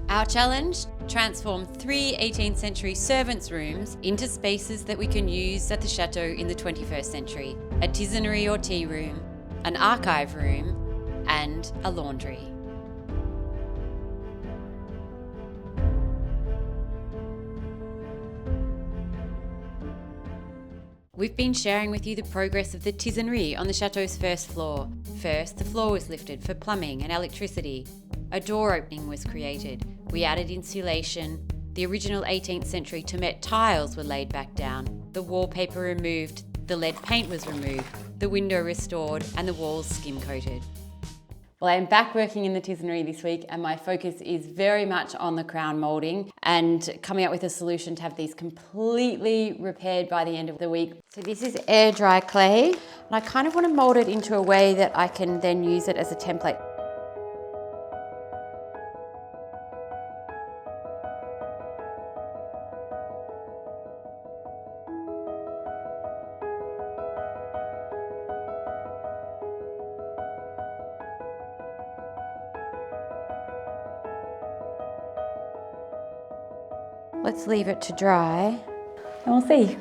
Our challenge? Transform 3 18th century servants' rooms into spaces that we can use at the Chateau in the 21st century. A tisanerie or tea room, an archive room, and a laundry. We've been sharing with you the progress of the tisanerie on the Chateau's first floor. First, the floor was lifted for plumbing and electricity. A door opening was created. We added insulation. The original 18th century Tomet tiles were laid back down. The wallpaper removed. The lead paint was removed. The window restored and the walls skim coated. Well, I'm back working in the tisanerie this week and my focus is very much on the crown moulding and coming up with a solution to have these completely repaired by the end of the week. So this is air dry clay and I kind of want to mould it into a way that I can then use it as a template. Let's leave it to dry and we'll see.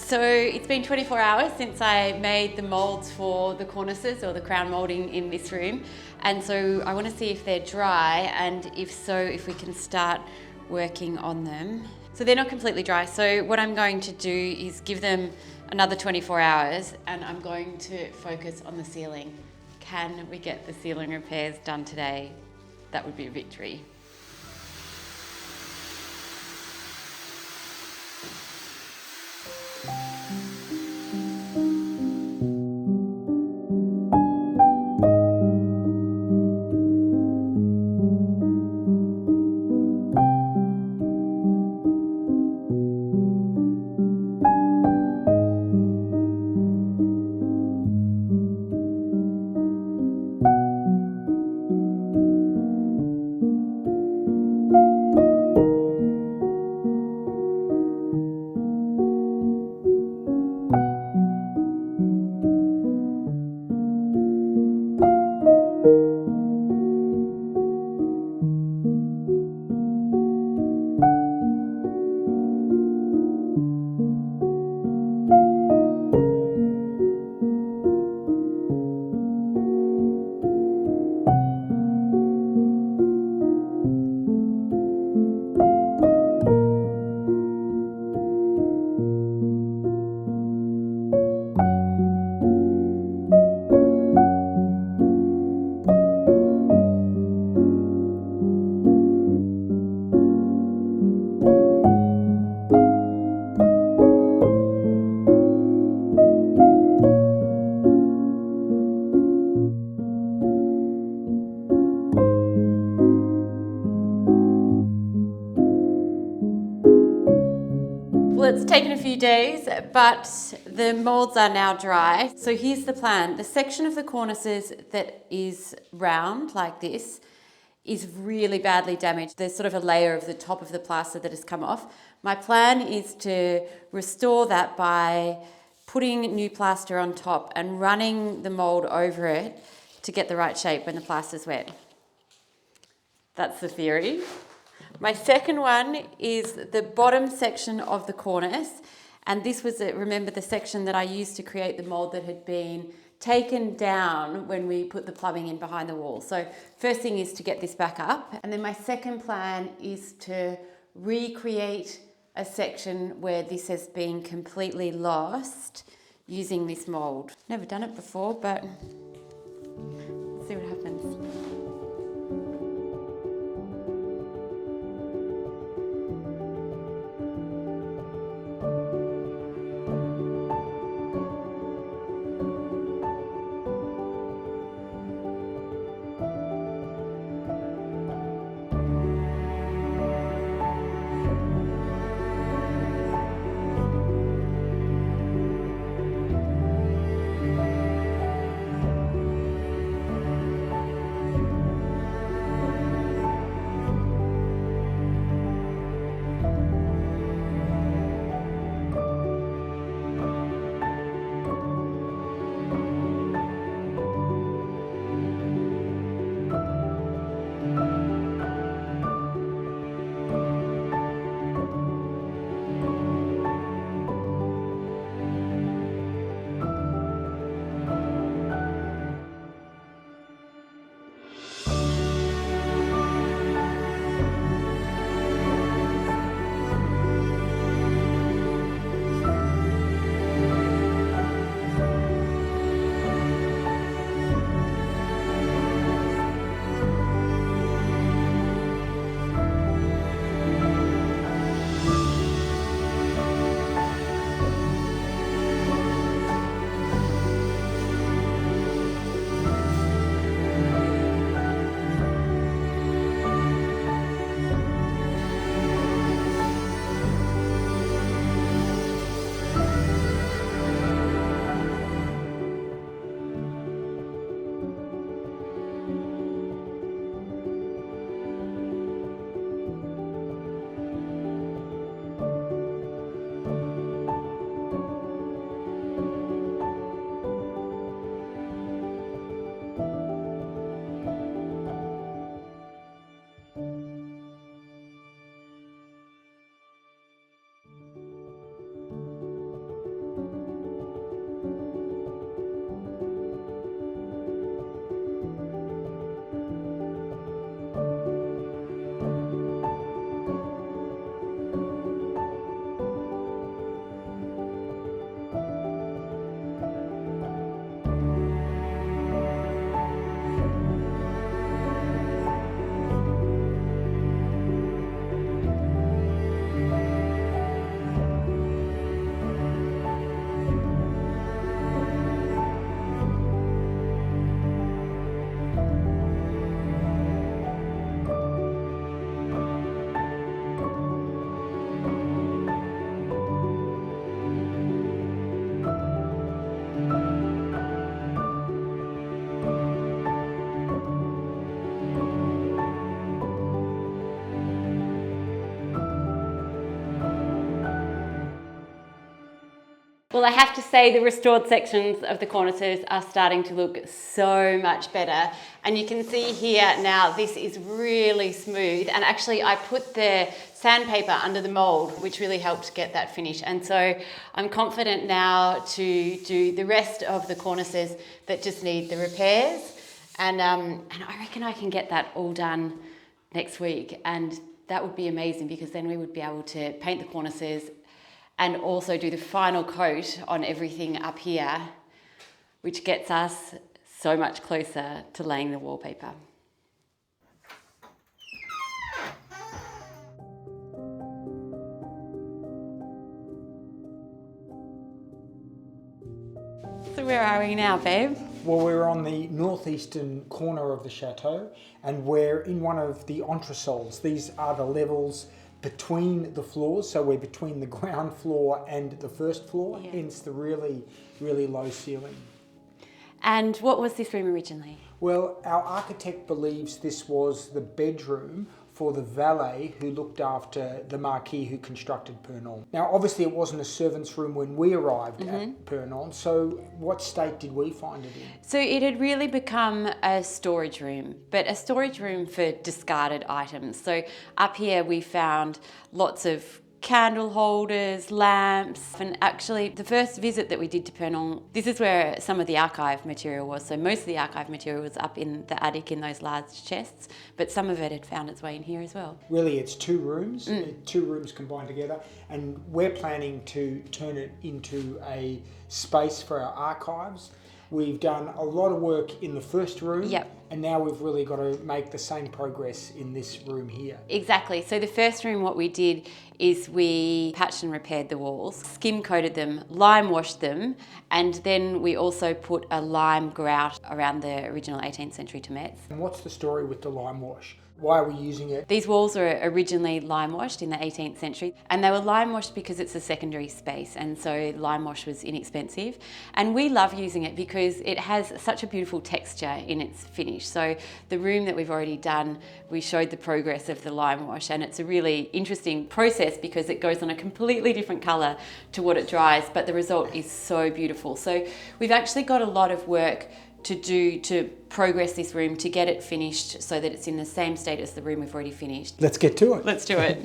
So it's been 24 hours since I made the moulds for the cornices or the crown moulding in this room. And so I want to see if they're dry and if so, if we can start working on them. So they're not completely dry. So what I'm going to do is give them another 24 hours and I'm going to focus on the ceiling. Can we get the ceiling repairs done today? That would be a victory. Well, it's taken a few days, but the moulds are now dry. So here's the plan. The section of the cornices that is round like this is really badly damaged. There's sort of a layer of the top of the plaster that has come off. My plan is to restore that by putting new plaster on top and running the mould over it to get the right shape when the plaster's wet. That's the theory. My second one is the bottom section of the cornice. And this was, remember, the section that I used to create the mould that had been taken down when we put the plumbing in behind the wall. So first thing is to get this back up. And then my second plan is to recreate a section where this has been completely lost using this mould. Never done it before, but let's see what happens. Well, I have to say the restored sections of the cornices are starting to look so much better. And you can see here now, this is really smooth. And actually I put the sandpaper under the mold, which really helped get that finish. And so I'm confident now to do the rest of the cornices that just need the repairs. And I reckon I can get that all done next week. And that would be amazing because then we would be able to paint the cornices and also do the final coat on everything up here, which gets us so much closer to laying the wallpaper. So where are we now, babe? Well, we're on the northeastern corner of the chateau and we're in one of the entresols. These are the levels between the floors, so we're between the ground floor and the first floor, hence the really, really low ceiling. And what was this room originally? Well, our architect believes this was the bedroom for the valet who looked after the marquis who constructed Pernon. Now, obviously it wasn't a servant's room when we arrived at Pernon, so what state did we find it in? So it had really become a storage room, but a storage room for discarded items. So up here we found lots of candle holders, lamps, and actually the first visit that we did to Pernon, this is where some of the archive material was. So most of the archive material was up in the attic in those large chests, but some of it had found its way in here as well. Really, it's two rooms combined together, and we're planning to turn it into a space for our archives. We've done a lot of work in the first room, and now we've really got to make the same progress in this room here. Exactly. So the first room, what we did is we patched and repaired the walls, skim coated them, lime washed them, and then we also put a lime grout around the original 18th century tomates. And what's the story with the lime wash? Why are we using it? These walls were originally lime washed in the 18th century, and they were lime washed because it's a secondary space, and so lime wash was inexpensive. And we love using it because it has such a beautiful texture in its finish. So the room that we've already done, we showed the progress of the lime wash, and it's a really interesting process because it goes on a completely different colour to what it dries, but the result is so beautiful. So we've actually got a lot of work to do to progress this room to get it finished so that it's in the same state as the room we've already finished. Let's get to it. Let's do it.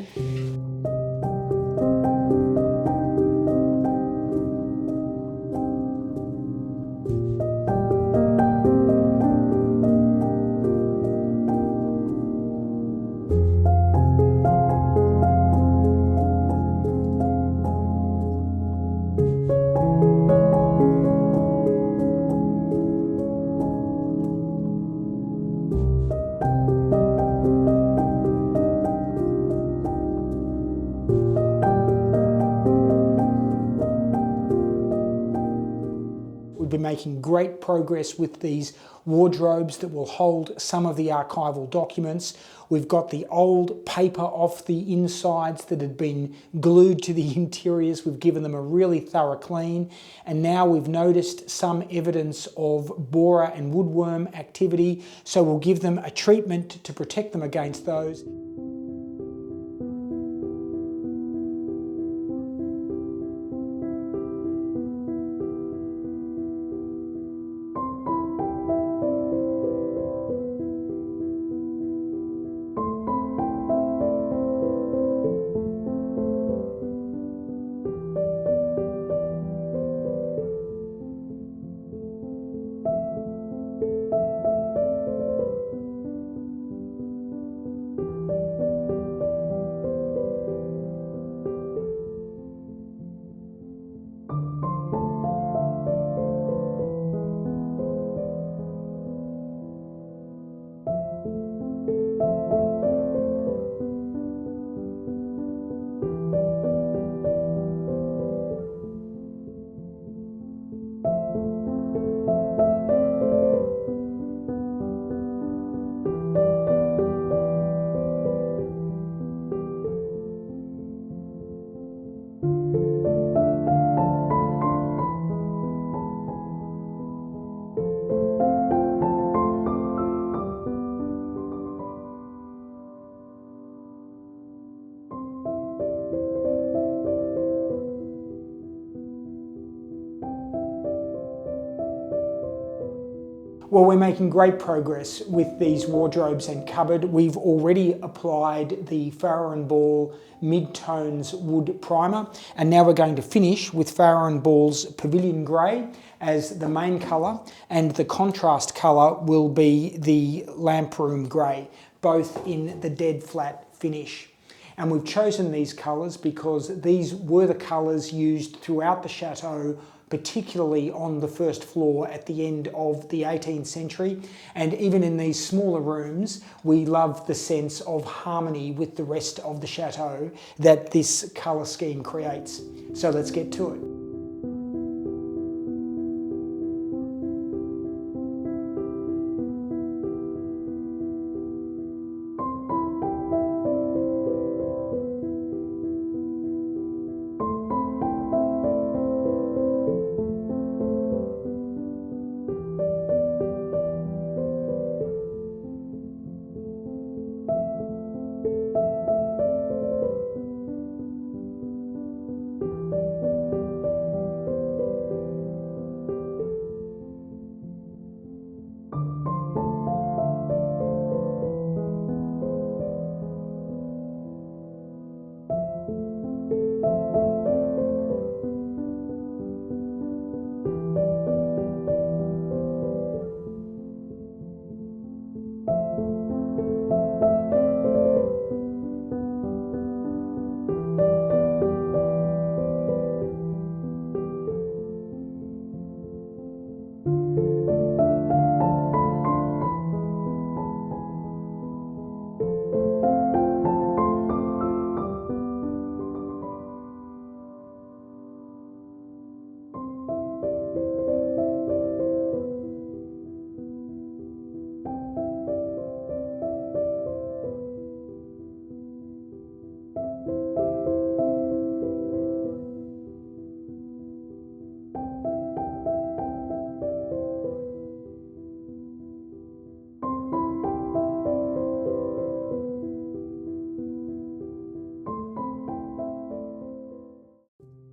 Been making great progress with these wardrobes that will hold some of the archival documents. We've got the old paper off the insides that had been glued to the interiors. We've given them a really thorough clean, and now we've noticed some evidence of borer and woodworm activity, so we'll give them a treatment to protect them against those. Well, we're making great progress with these wardrobes and cupboard. We've already applied the Farrow Ball mid-tones wood primer, and now we're going to finish with Farrow Ball's Pavilion Grey as the main colour, and the contrast colour will be the Lamproom Grey, both in the dead flat finish. And we've chosen these colours because these were the colours used throughout the chateau, particularly on the first floor at the end of the 18th century. And even in these smaller rooms, we love the sense of harmony with the rest of the chateau that this colour scheme creates. So let's get to it.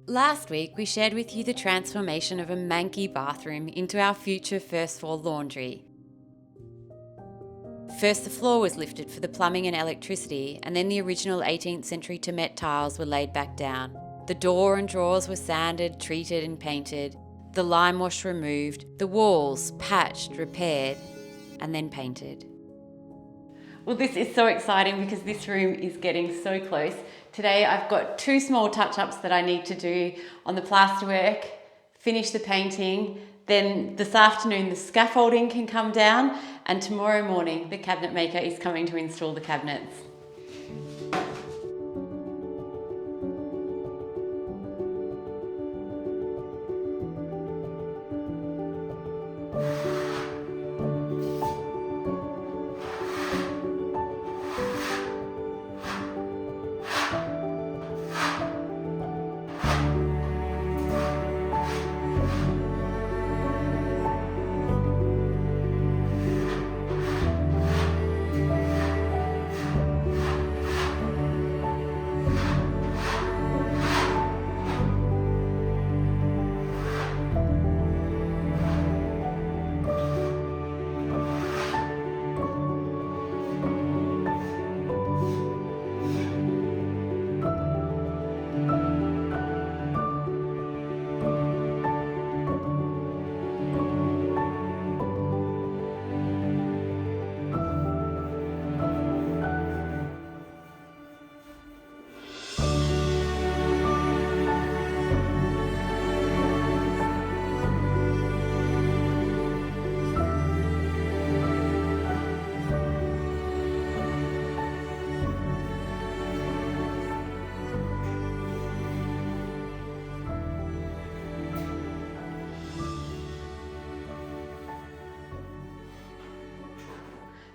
Last week, we shared with you the transformation of a manky bathroom into our future first floor laundry. First, the floor was lifted for the plumbing and electricity, and then the original 18th century Tamet tiles were laid back down. The door and drawers were sanded, treated and painted, the lime wash removed, the walls patched, repaired, and then painted. Well, this is so exciting because this room is getting so close. Today I've got 2 small touch-ups that I need to do on the plasterwork, finish the painting, then this afternoon the scaffolding can come down, and tomorrow morning the cabinet maker is coming to install the cabinets.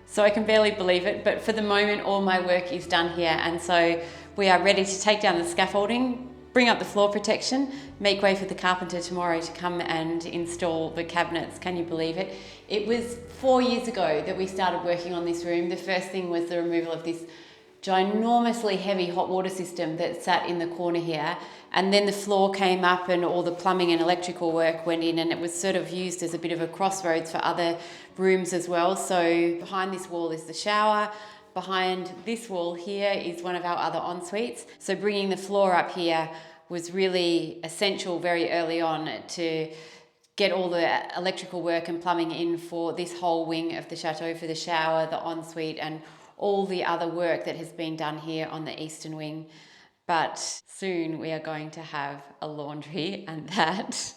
So I can barely believe it, but for the moment all my work is done here, and so we are ready to take down the scaffolding, bring up the floor protection, make way for the carpenter tomorrow to come and install the cabinets. Can you believe it? It was 4 years ago that we started working on this room. The first thing was the removal of this ginormously heavy hot water system that sat in the corner here, and then the floor came up and all the plumbing and electrical work went in, and it was sort of used as a bit of a crossroads for other rooms as well. So behind this wall is the shower, behind this wall here is one of our other en-suites. So bringing the floor up here was really essential very early on to get all the electrical work and plumbing in for this whole wing of the chateau, for the shower, the ensuite, and all the other work that has been done here on the eastern wing. But soon we are going to have a laundry, and that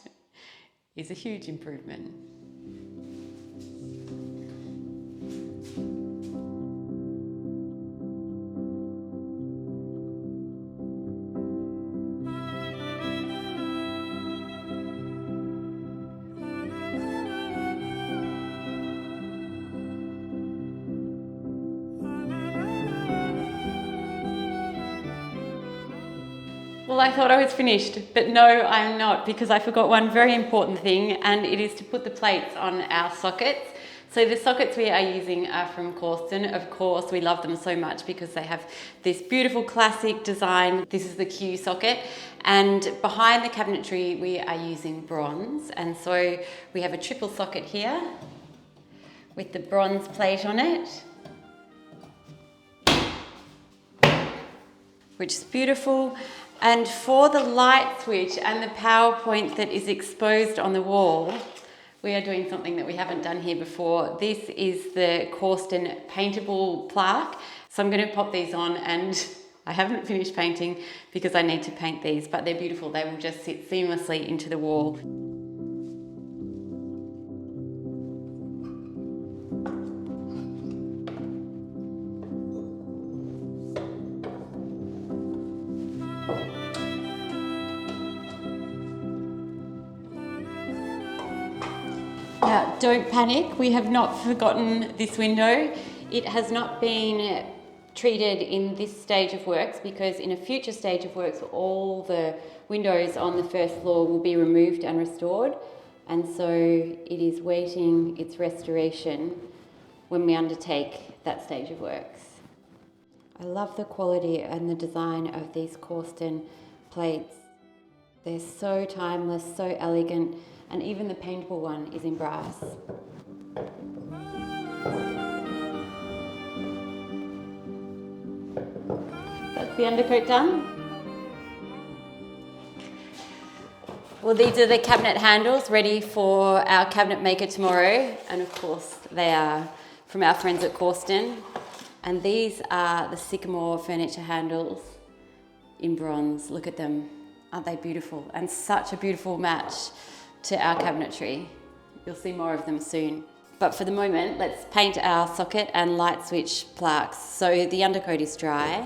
is a huge improvement. Well, I thought I was finished, but no, I'm not, because I forgot one very important thing, and it is to put the plates on our sockets. So the sockets we are using are from Corston. Of course, we love them so much because they have this beautiful classic design. This is the Q socket, and behind the cabinetry we are using bronze, and so we have a triple socket here with the bronze plate on it, which is beautiful. And for the light switch and the power point that is exposed on the wall, we are doing something that we haven't done here before. This is the Corston Paintable plaque. So I'm going to pop these on, and I haven't finished painting because I need to paint these, but they're beautiful. They will just sit seamlessly into the wall. Now, don't panic, we have not forgotten this window. It has not been treated in this stage of works because in a future stage of works all the windows on the first floor will be removed and restored, and so it is waiting its restoration when we undertake that stage of works. I love the quality and the design of these Corston plates. They're so timeless, so elegant, and even the paintable one is in brass. That's the undercoat done. Well, these are the cabinet handles ready for our cabinet maker tomorrow. And of course, they are from our friends at Corston. And these are the sycamore furniture handles in bronze. Look at them. Aren't they beautiful? And such a beautiful match to our cabinetry. You'll see more of them soon. But for the moment, let's paint our socket and light switch plaques. So the undercoat is dry.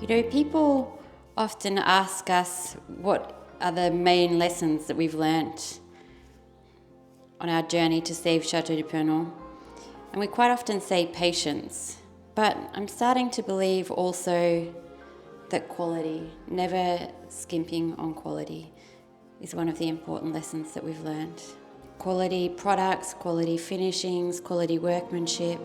You know, people often ask us what are the main lessons that we've learnt on our journey to save Château de Pernon. And we quite often say patience, but I'm starting to believe also that quality, never skimping on quality, is one of the important lessons that we've learnt. Quality products, quality finishings, quality workmanship.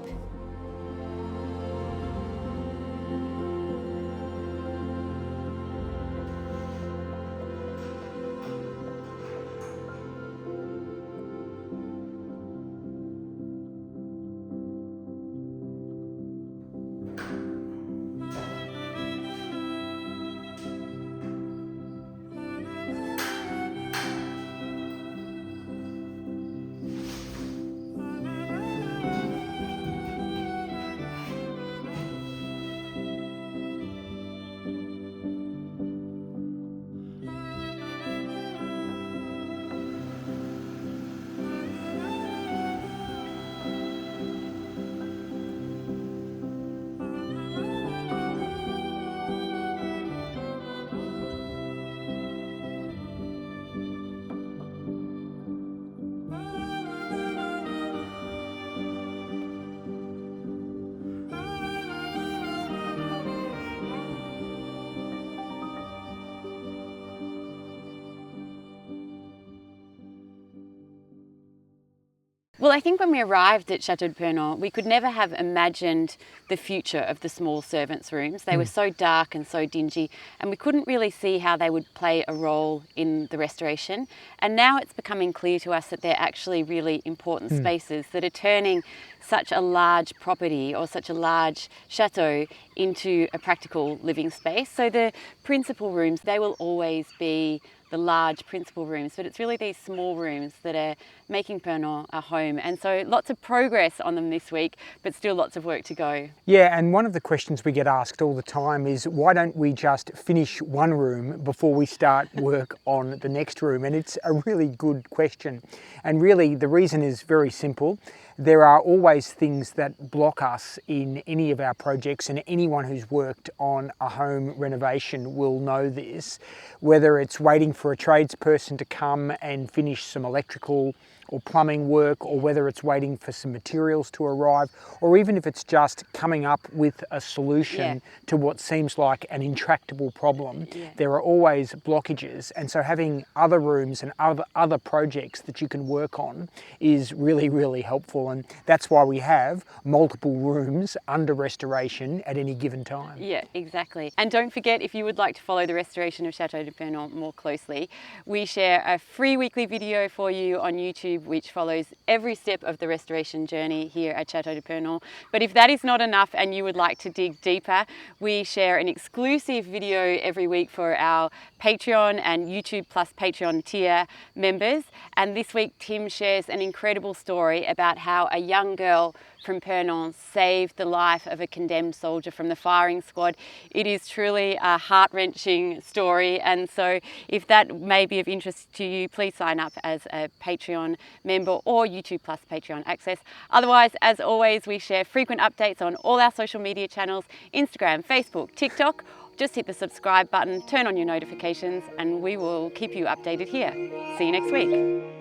Well, I think when we arrived at Château de Pernon, we could never have imagined the future of the small servants' rooms. They were so dark and so dingy, and we couldn't really see how they would play a role in the restoration. And now it's becoming clear to us that they're actually really important spaces that are turning such a large property or such a large chateau into a practical living space. So the principal rooms, they will always be the large principal rooms, but it's really these small rooms that are making Pernon a home. And so lots of progress on them this week, but still lots of work to go. Yeah, and one of the questions we get asked all the time is why don't we just finish one room before we start work on the next room? And it's a really good question. And really the reason is very simple. There are always things that block us in any of our projects, and anyone who's worked on a home renovation will know this, whether it's waiting for a tradesperson to come and finish some electrical or plumbing work, or whether it's waiting for some materials to arrive, or even if it's just coming up with a solution to what seems like an intractable problem. There are always blockages, and so having other rooms and other projects that you can work on is really, really helpful, and that's why we have multiple rooms under restoration at any given time. Yeah, exactly. And don't forget, if you would like to follow the restoration of Château de Pernon more closely, we share a free weekly video for you on YouTube which follows every step of the restoration journey here at Château de Pernon. But if that is not enough and you would like to dig deeper, we share an exclusive video every week for our Patreon and YouTube Plus Patreon tier members. And this week Tim shares an incredible story about how a young girl from Pernon saved the life of a condemned soldier from the firing squad. It is truly a heart-wrenching story, and so if that may be of interest to you, please sign up as a Patreon member or YouTube Plus Patreon access. Otherwise, as always, we share frequent updates on all our social media channels, Instagram, Facebook, TikTok. Just hit the subscribe button, turn on your notifications, and we will keep you updated here. See you next week.